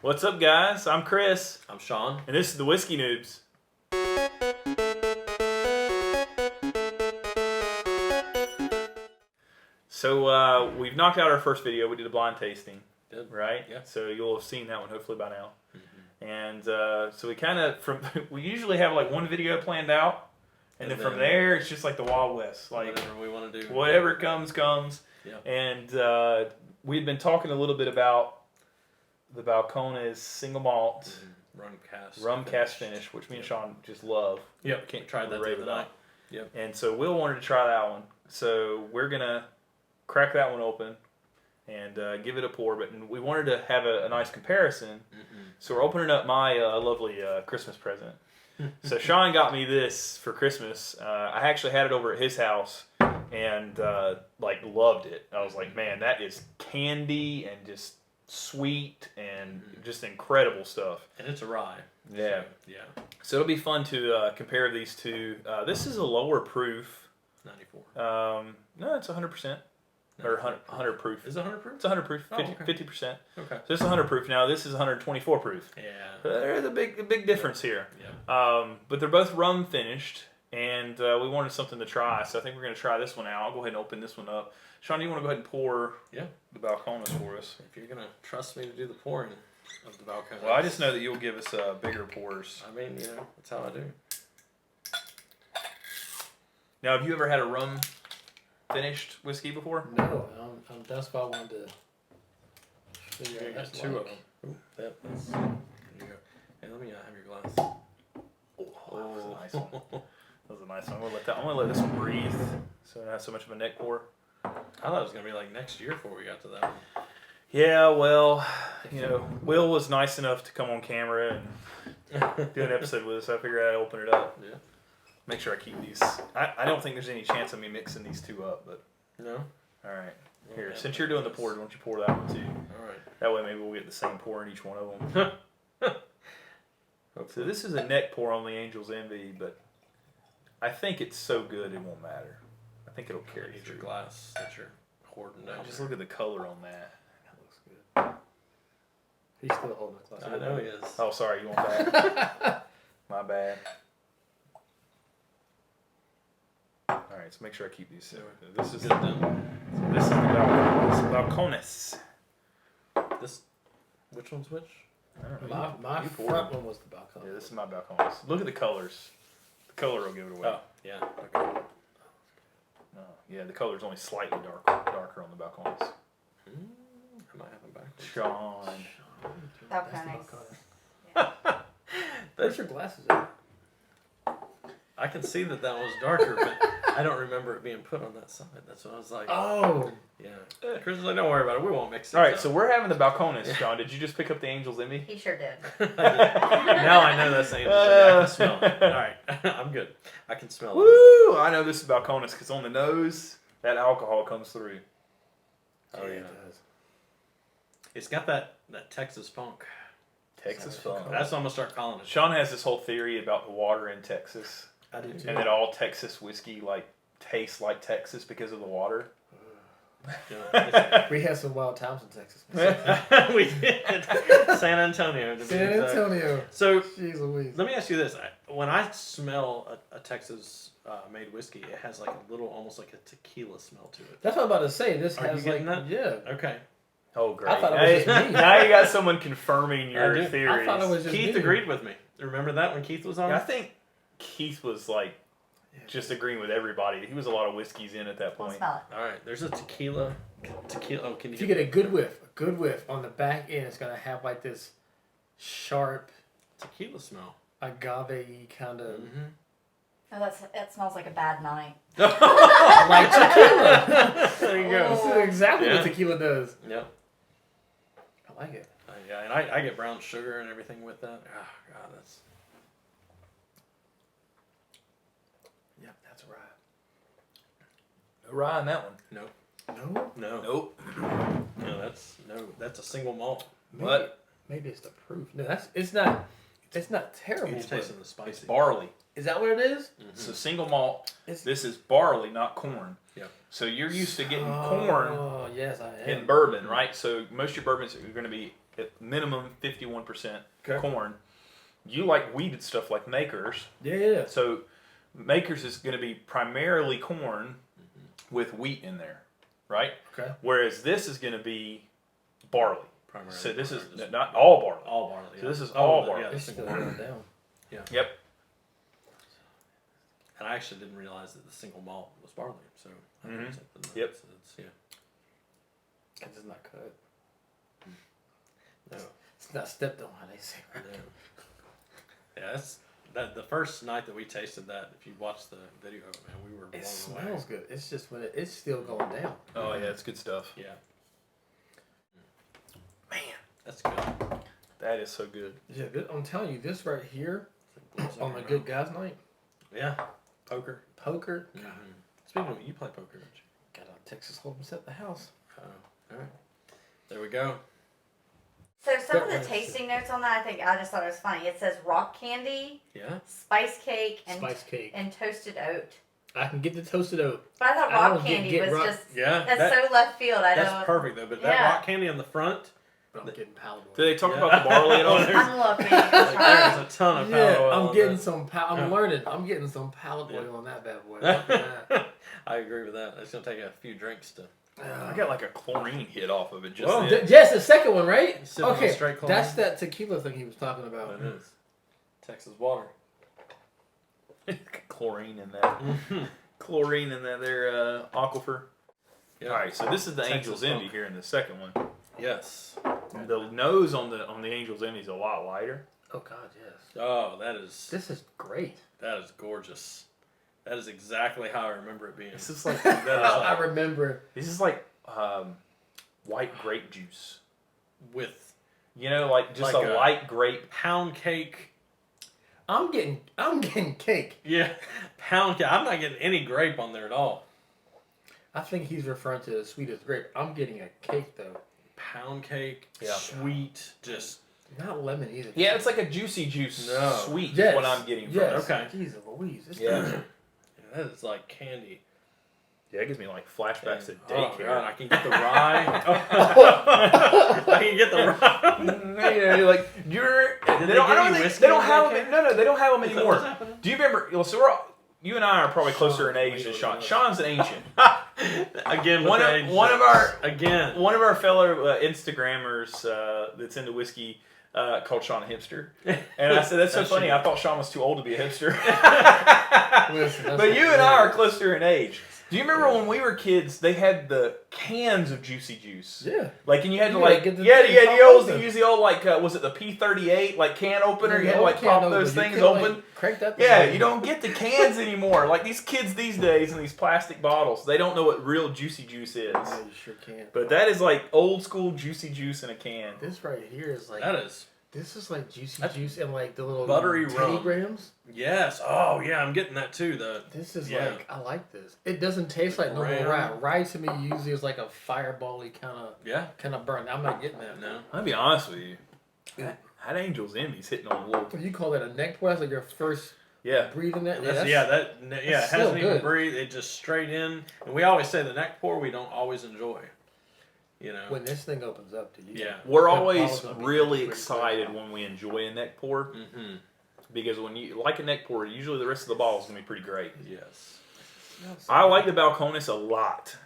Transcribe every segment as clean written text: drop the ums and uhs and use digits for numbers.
What's up, guys? I'm Chris. I'm Sean. And this is the Whiskey Noobs. So, we've knocked out our first video. We did a blind tasting. Did. Right? Yeah. So, you'll have seen that one hopefully by now. Mm-hmm. And so, we kind of, we usually have like one video planned out. And then from there, it's just like the Wild West. Like, whatever we want to do. Whatever comes. Yeah. And we'd been talking a little bit about the Balcones single malt Rum Cask finish, which me and Sean just love. Yep. Can't tried that the other night. Yep. And so Will wanted to try that one. So we're gonna crack that one open and give it a pour. But we wanted to have a nice comparison. Mm-hmm. So we're opening up my lovely Christmas present. So Sean got me this for Christmas. I actually had it over at his house and like loved it. I was like, man, that is candy and just sweet and just incredible stuff. And it's a rye. Yeah. So, yeah. So it'll be fun to compare these two. This is a lower proof. 94. No, it's 100%. Or 100 proof. Is it 100 proof? It's 100 proof. Oh, 50%. okay. 50%. Okay. So it's 100 proof. Now this is 124 proof. Yeah. There's a big difference here. Yeah. But they're both rum finished, and we wanted something to try. So I think we're going to try this one out. I'll go ahead and open this one up. Sean, do you want to go ahead and pour the Balcones for us? If you're going to trust me to do the pouring of the Balcones. Well, I just know that you'll give us bigger pours. I mean, that's how I do. Now, have you ever had a rum finished whiskey before? No, that's why I wanted to figure I out. got two of them. Ooh, that's there you go. Hey, let me have your glass. Oh, that was a nice one. That was a nice one. I'm gonna let this one breathe, so it not have so much of a neck pour. I thought it was gonna be like next year before we got to that one. Yeah, well, Will was nice enough to come on camera and do an episode with us. So I figured I'd open it up. Yeah. Make sure I keep these. I don't think there's any chance of me mixing these two up, but No. all right. Well, Here, yeah, since you're doing the pour, why don't you pour that one too? All right. That way, maybe we'll get the same pour in each one of them. So this is a neck pour on the Angel's Envy, but I think it's so good it won't matter. I think it'll carry Get through. your glass that you're hoarding down. Just look at the color on that. That looks good. He's still holding the glass. I know he is. Oh, sorry, you want that? My bad. All right, so make sure I keep these. This is Good then. This is the Balcones. This, which one's which? I don't know. My you pour front them. one was the balcony. Yeah, this is my Balcones. Look at the colors. The color will give it away. Oh, yeah. Okay. Oh, yeah, the color's only slightly darker on the Balcones. I might have them back. Sean. That's the Balcones. balcony. Where's your glasses at? I can see that was darker, but I don't remember it being put on that side. That's what I was like. Oh. Yeah. Chris was like, don't worry about it. We won't mix it. All right, so we're having the Balcones, Sean. Did you just pick up the Angel's Envy? He sure did. Now I know that's Angel's Envy. I can smell it. All right. I'm good. I can smell it. Woo! I know this is Balcones because on the nose, that alcohol comes through. Oh, yeah. It does. It's got that Texas funk. Texas funk. That's what I'm going to start calling it. Sean has this whole theory about the water in Texas. I do too. And that all Texas whiskey tastes like Texas because of the water. Yeah, We had some wild times in Texas. we did. San Antonio. To be San exact. Antonio. So Jeez Louise. let me ask you this: when I smell a Texas made whiskey, it has like a little, almost like a tequila smell to it. That's what I'm about to say. This Are you has getting like that? yeah. Okay. Oh, great. I thought it was just me. Now you got someone confirming your I do. theories. I thought it was just Keith me. agreed with me. Remember that when Keith was on? Yeah, I think Keith was like just agreeing with everybody. He was a lot of whiskeys in at that We'll point. smell it. All right. There's a tequila. Oh, can If you get a good whiff on the back end, it's gonna have like this sharp tequila smell? agave kind of Oh, that smells like a bad night. like tequila. There you go. This is exactly Yeah. what tequila does. Yep. I like it. Yeah, and I get brown sugar and everything with that. Oh, God, that's. Yep, that's right. No rye in that one. No. No. Nope. No, that's a single malt. What? Maybe it's the proof. No, it's not terrible. It's but- tasting the It's spicy. barley. Is that what it is? It's a single malt. It's- This is barley, not corn. Yep. So you're used to getting corn Oh yes, I am. in bourbon, right? So most of your bourbons are going to be at minimum 51% Okay. corn. You like weeded stuff like Makers. Yeah. So Makers is going to be primarily corn with wheat in there, right? Okay. Whereas this is going to be barley. Primarily. So this is Just not all barley. all barley. Yeah. So this is all barley. Yeah, the It's single still malt. going down. Yep. And I actually didn't realize that the single malt was barley. So I learned Mhm. something. Yep. So it's, yeah. Because it's not cut. No. It's not stepped on, how they say. No. Yeah, that's the first night that we tasted that. If you watch the video, man, we were blown It away. smells good. It's just when it's still going down. Oh yeah, it's good stuff. Yeah, Man, that's good. that is so good. Yeah, I'm telling you, this right here Blows on a everyone good around. guys night, Yeah, poker. poker. Mhm. Speaking of, you play poker, don't you? Got a Texas Hold'em set at the house. Oh, all right. There we go. So some of the That was- tasting notes on that, I just thought it was funny. It says rock candy, Yeah. spice cake, and Spice cake. toasted oat. I can get the toasted oat. But I thought I rock don't candy get was rock- just Yeah. that's so left field. I That's don't. perfect though. But that Yeah. rock candy on the front, But I'm getting palatable. Do they talk Yeah. about the barley at all? There's- I'm looking. like, there's a ton of Yeah, powder oil I'm on getting that. some. I'm learning. I'm getting some palatable Yeah. on that bad boy. Look at that. I agree with that. It's gonna take a few drinks to. I got like a chlorine hit off of it just Whoa. then. Yes, the second one, right? Sipping on Okay, straight chlorine. that's that tequila thing he was talking about. It is. Texas water. Chlorine in that. Chlorine in that there aquifer. Yeah. All right, so this is the Texas Angel's Envy funk. here in the second one. Yes. The nose on the Angel's Envy is a lot lighter. Oh God, yes. Oh, that is Great. gorgeous. That is exactly how I remember it being. This is like I remember. this is like white grape juice. With You know, like just Like a a- light grape. pound cake. I'm getting cake. Yeah, pound cake. I'm not getting any grape on there at all. I think he's referring to the sweetest grape. I'm getting a cake though. Pound cake, Yeah. sweet, just Not lemon either. Yeah, it's like a juicy juice No. sweet. Yes. What I'm getting from Yes. it. Okay. Jesus Louise. It's Yeah. good. that is like candy. Yeah, it gives me like flashbacks to Oh, daycare. God, I can get the rye. I can get the rye. Yeah, you're like you're. Did They don't. they I don't give you think whiskey they don't in have daycare? them. No, they don't have them Is that anymore. what's happening? Do you remember? Well, so you and I are probably closer in Sean's age than way Sean. older. Sean's an ancient. Again, One with of- age one of jokes. our- again. One of our fellow Instagrammers that's into whiskey called Sean a hipster, and I said that's so That's funny. you. I thought Sean was too old to be a hipster. Listen, that's But what you it and I are is. closer in age. Do you remember when we were kids? They had the cans of juicy juice. Yeah. Like, and you had to You gotta like, get the yeah, thing, yeah, pop you always open. use the old like, was it the P38 like can opener? You had to old like can pop opener, those you things couldn't, open. like, crank that thing Yeah, open. you don't get the cans anymore. Like these kids these days in these plastic bottles, they don't know what real juicy juice is. Yeah, you sure can. But that is like old school juicy juice in a can. This right here is like That is. this is like juicy That's juice and like the little buttery Teddy rum. Grahams. Yes. Oh, yeah, I'm getting that too. This is Yeah. like I like this. It doesn't taste like normal Ram. rye. Rye to me usually is like a firebally Yeah. kind of burn. I'm not getting that. No. I'll be honest with you. That Angel's Envy's hitting on a little. What you call that a neck pour? That's like your first Yeah. breathing that. That's, that's- it that's hasn't still even good. breathed. It just straight in. And we always say the neck pour we don't always enjoy. You know. When this thing opens up to you. Yeah. We're The always bottle's gonna be really pretty excited quick. when we enjoy a neck pour Mm-hmm. because when you like a neck pour, usually the rest of the bottle is gonna be pretty great. Yes. I like the Balcones a lot,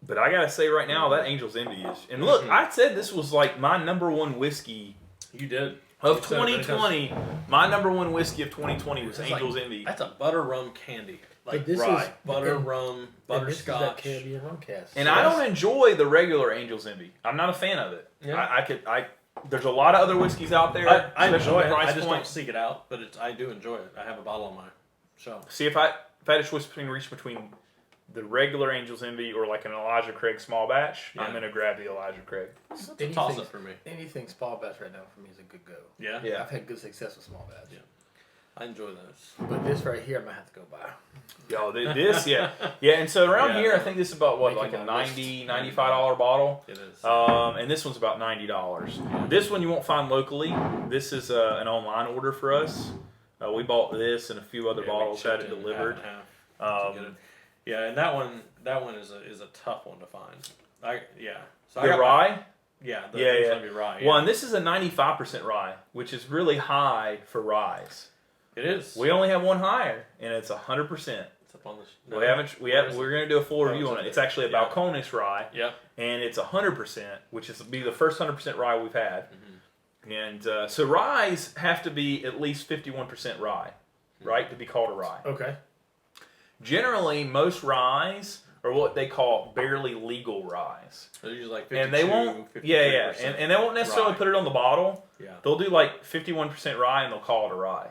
but I gotta say right now that Angel's Envy is. And look, I said this was like my number one whiskey You did. of You said it many 2020. My number one whiskey of 2020 was It's like- Angel's Envy. That's a butter rum candy. Like But this rye. is- butter and- rum, And this is that butterscotch. Caribbean rum cast. And I don't enjoy the regular Angel's Envy. I'm not a fan of it. Yeah. There's a lot of other whiskeys out there. I especially enjoy at it. the price I just point. don't seek it out, but I do enjoy it. I have a bottle on my shelf. See, if I had a choice between the regular Angel's Envy or like an Elijah Craig small batch, Yeah. I'm gonna grab the Elijah Craig. It's a toss up for me. Anything small batch right now for me is a good go. Yeah. Yeah. I've had good success with small batch. Yeah. I enjoy those. But this right here, I might have to go buy. Yo, this, yeah. And so around Yeah. here, I think this is about what, Making like a my list. $90, $95 bottle. It is. And this one's about $90. This one you won't find locally. This is an online order for us. We bought this and a few other Yeah, we bottles, had chipped it in delivered. half and half to get it. Um, Yeah, and that one is a tough one to find. So the rye, Yeah, Yeah, Angels yeah. Envy rye. Well, and this is a 95% rye, which is really high for ryes. It is. We only have one higher, and it's 100%. It's up on the. We haven't. We're going to do a full review on it. It's actually a Yeah. Balcones rye, and it's 100%, which is be the first 100% rye we've had. And so ryes have to be at least 51% rye, right, to be called a rye. Okay. Generally, most ryes are what they call barely legal ryes. They're usually like 52, And they won't, 53%. and they won't necessarily rye. put it on the bottle. Yeah. They'll do like 51% rye and they'll call it a rye.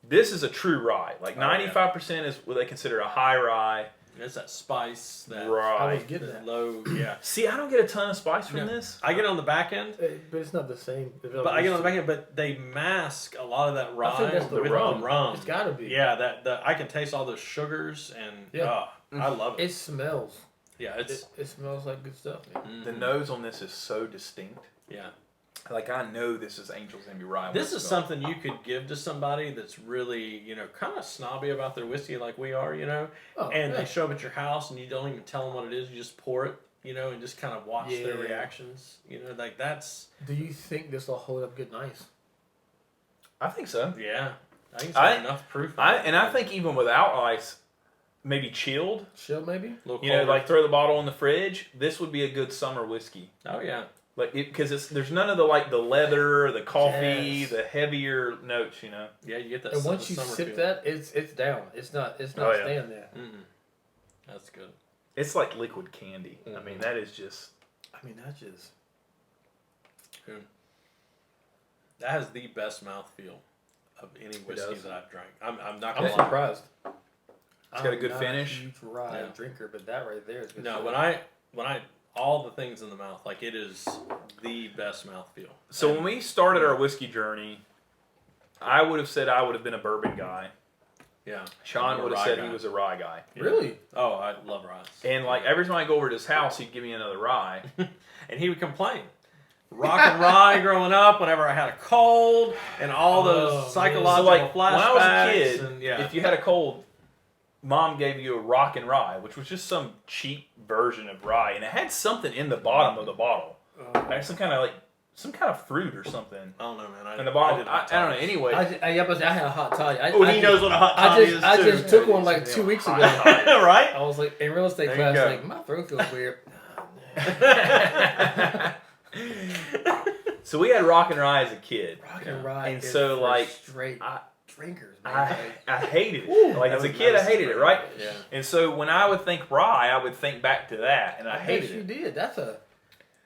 This is a true rye. Like 95% is what they consider a high rye. It's that spice, that I was getting that. low, See, I don't get a ton of spice from this. I get it on the back end, But it's not the same. but I get it on the back end, but they mask a lot of that rye I think that's the with rum. the rum. It's got to be. Yeah, that I can taste all those sugars and I love it. It smells. Yeah, it's It smells like good stuff. Man. The nose on this is so distinct. yeah. Like I know this is Angel's Envy rye. This is something you could give to somebody that's really, kind of snobby about their whiskey like we are, Oh, and yeah. they show up at your house and you don't even tell them what it is. You just pour it, and just kind of watch their Yeah. reactions. Like that's. Do you think this will hold up good and ice? I think so. Yeah. I think it's enough proof. I think even without ice, maybe chilled. Chill, maybe? Like throw the bottle in the fridge. This would be a good summer whiskey. Oh yeah. Like because there's none of the the leather, the coffee, Yes. the heavier notes. Yeah, you get that. And once you summer sip feel. that, it's down. It's not Oh, yeah. staying there. That's good. It's like liquid candy. I mean, that is just. I mean, that's just. That has the best mouthfeel of any whiskey does. that I've drank. I'm not I'm gonna lie. surprised. It's got a good I'm finish. not a huge rye Yeah. drinker, but that right there is good. No, stuff. when I all the things in the mouth, like it is the best mouthfeel. So when we started our whiskey journey, I would have said I would have been a bourbon guy. Yeah. Sean I'm a would have rye said guy. he was a rye guy. Really? Oh, I love rye. And like every time I go over to his house, he'd give me another rye. And he would complain. Rock and rye growing up, whenever I had a cold, and all those psychological So like flashbacks. when I was a kid, and, if you had a cold, Mom gave you a rock and rye, which was just some cheap version of rye, and it had something in the bottom of the bottle, like some kind of fruit or something. I don't know, man. In the bottom, I I don't know. Anyway, I had a hot toddy. He knows what a hot toddy is. I too. just took one like 2 weeks ago. Right? I was like in real estate There you class, go. like my throat feels weird. so we had rock and rye as a kid. Rock and rye, And is so, for like, straight drinkers, man. I hated it. Ooh, Like that as a was kid, I medicine, hated it, right? Yeah. And so when I would think rye, I would think back to that, and I hated you it. did. That's a.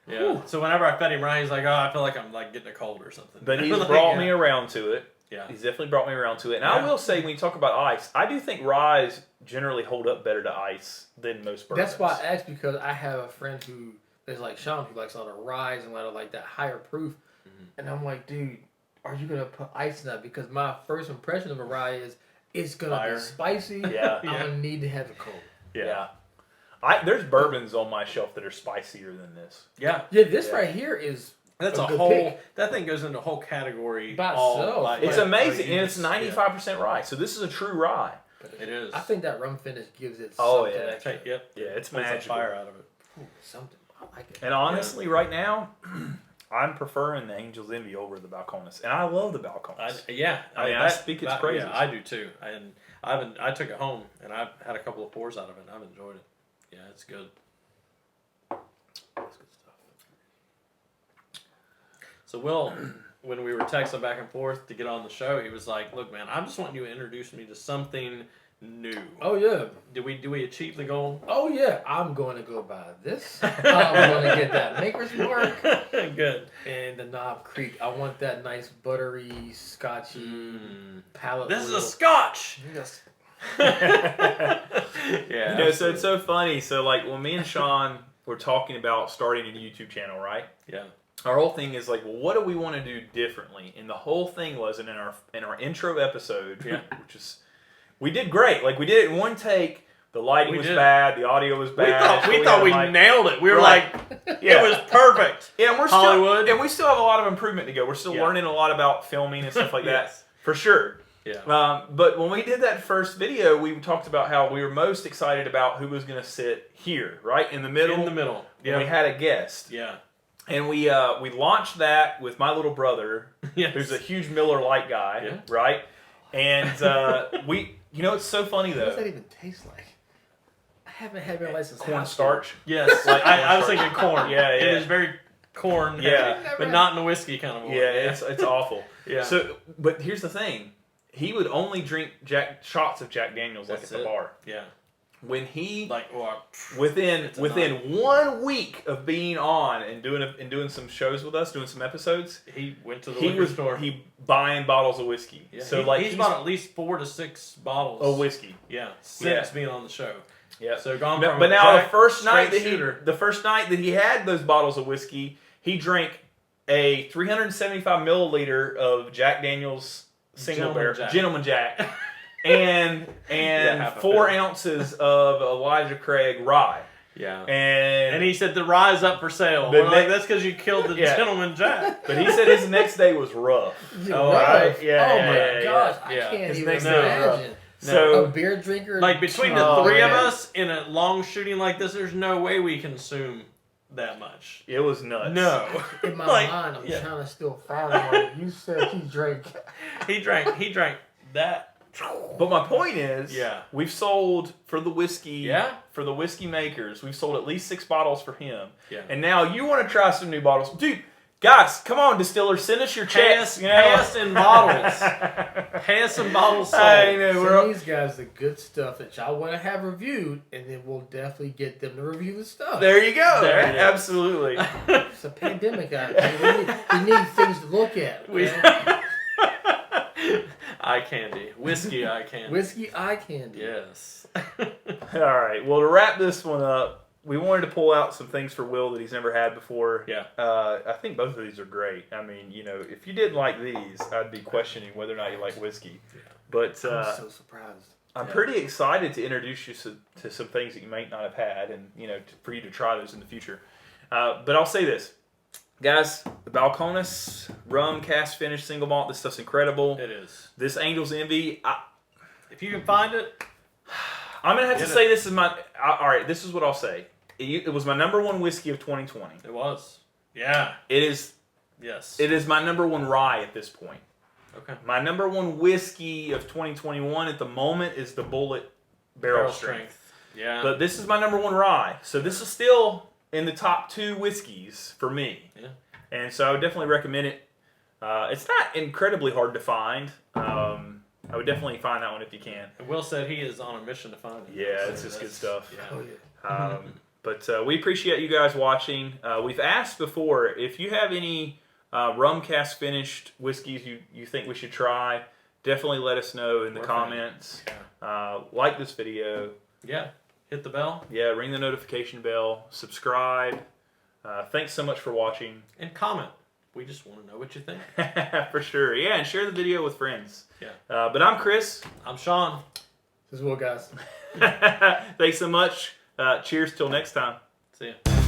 Yeah. Whew. So whenever I fed him rye, he's like, "Oh, I feel like I'm like getting a cold or something." But he's Like, brought yeah. me around to it. Yeah. He's definitely brought me around to it. And Yeah. I will say, when you talk about ice, I do think ryes generally hold up better to ice than most bourbons. That's why I asked, because I have a friend who is like Sean, who likes all the ryes and a lot of like that higher proof. And I'm like, dude, are you gonna put ice in that? Because my first impression of a rye is it's gonna Fire. be spicy. Yeah. I'm gonna need to have it cold. Yeah. There's bourbons on my shelf that are spicier than this. Yeah. Yeah, this right here is That's a a good whole. pick. That thing goes into a whole category. By all itself. by- It's yeah. amazing, You and it's just- 95% rye. So this is a true rye. It is. I think that rum finish gives it Oh, something yeah. extra. Yep. Yeah, it's Pulls that magical. fire out of it. Ooh, something. I like it. And honestly, right now, I'm preferring the Angel's Envy over the Balcones, and I love the Balcones. I speak its praises. Yeah, I do too. And I took it home and I've had a couple of pours out of it. And I've enjoyed it. Yeah, it's good. That's good stuff. So Will, when we were texting back and forth to get on the show, he was like, "Look, man, I'm just wanting you to introduce me to something new." Oh yeah. Did we achieve the goal? Oh yeah. I'm going to go buy this. I'm going to get that Maker's Mark Good. and the Knob Creek. I want that nice buttery, scotchy palate. This is a oil. Scotch. Yes. Yeah. So it's so funny. So like when me and Sean were talking about starting a YouTube channel, right? Yeah. Our whole thing is like, well, what do we want to do differently? And the whole thing was, and in our intro episode, which is, we did great. Like we did it in one take. The lighting was bad. The audio was bad. We thought we nailed it. We were like, it was perfect. Yeah, and we're Hollywood. still, and we still have a lot of improvement to go. We're still learning a lot about filming and stuff like that, for sure. Yeah. But when we did that first video, we talked about how we were most excited about who was going to sit here, right in the middle. In the middle. Yeah. We had a guest. Yeah. And we launched that with my little brother, Yes. who's a huge Miller Lite guy, Yeah. right? And it's so funny What does that though. even taste like? I haven't had Miller Lite since Cornstarch. Yes, Like I was thinking corn. Yeah, It yeah. is very corn heavy, Yeah. but not in the whiskey kind of way. Yeah, it's awful. Yeah. So, but here's the thing: he would only drink shots of Jack Daniels like That's at the it. bar. Yeah. When he Like, well, within it's a 1 week of being on and doing some shows with us, doing some episodes, he went to the he liquor was store. buying bottles of whiskey. Yeah. So he's bought at least 4 to 6 bottles of whiskey. Yeah, since being on the show. Yeah. So gone No, from but a now Jack the first night that he had those bottles of whiskey, he drank a 375 milliliter of Jack Daniels single barrel Gentleman Jack, and half a 4 fill. ounces of Elijah Craig rye. Yeah. And And he said the rye's up for sale. The We're like, ne- that's because you killed the Yeah. Gentleman Jack. but he said his next day was rough. Oh, right. Yeah, oh yeah, my yeah, gosh, yeah. I can't His even next day was rough. imagine. So A beer drinker, Like, between the Oh, 3 of man. us in a long shooting like this, there's no way we consume that much. it was nuts. No. in my Like, mind, I'm yeah. trying to still follow. Like, you said he drank. He drank that. But my point is, Yeah. we've sold for the whiskey. Yeah. For the whiskey makers, we've sold at least 6 bottles for him. Yeah. And now you want to try some new bottles, dude. Guys, come on, distillers, send us your Pay checks. us, pay us in bottles. Pay us in bottles sold. I know, we're Send these guys the good stuff that y'all want to have reviewed, and then we'll definitely get them to review the stuff. there you go. There it is. Absolutely. It's a pandemic out there. We need things to look at. We- Okay? Eye candy. Whiskey eye candy. Whiskey eye candy. Yes. All right. Well, to wrap this one up, we wanted to pull out some things for Will that he's never had before. Yeah. I think both of these are great. I mean, if you didn't like these, I'd be questioning whether or not you like whiskey. Yeah. But I'm so surprised. I'm Yeah. pretty excited to introduce you to some things that you might not have had, and for you to try those in the future. But I'll say this, guys: the Balcones Rum Cask Finish Single Malt. This stuff's incredible. It is. This Angel's Envy. If you can find it, I'm gonna have to Get say this is my. All right, this is what I'll say. It was my number 1 whiskey of 2020. it was. Yeah. It is. Yes. It is my number 1 rye at this point. Okay. My number 1 whiskey of 2021 at the moment is the Bullet Barrel Strength. Yeah. But this is my number 1 rye. So this is still in the top 2 whiskeys for me. Yeah. And so I would definitely recommend it. It's not incredibly hard to find. I would definitely find that one if you can. And Will said he is on a mission to find it. Yeah, So it's just good that's- stuff. Yeah. Oh yeah. But we appreciate you guys watching. We've asked before, if you have any rum cask finished whiskeys you think we should try, definitely let us know in the We're comments. Yeah. Like this video. Yeah. Hit the bell Yeah, ring the notification bell. Subscribe. Thanks so much for watching. and comment. We just want to know what you think. For sure. Yeah, and share the video with friends. Yeah. But I'm Chris. I'm Sean. This is Will, guys. Thanks so much. Cheers till next time. See ya.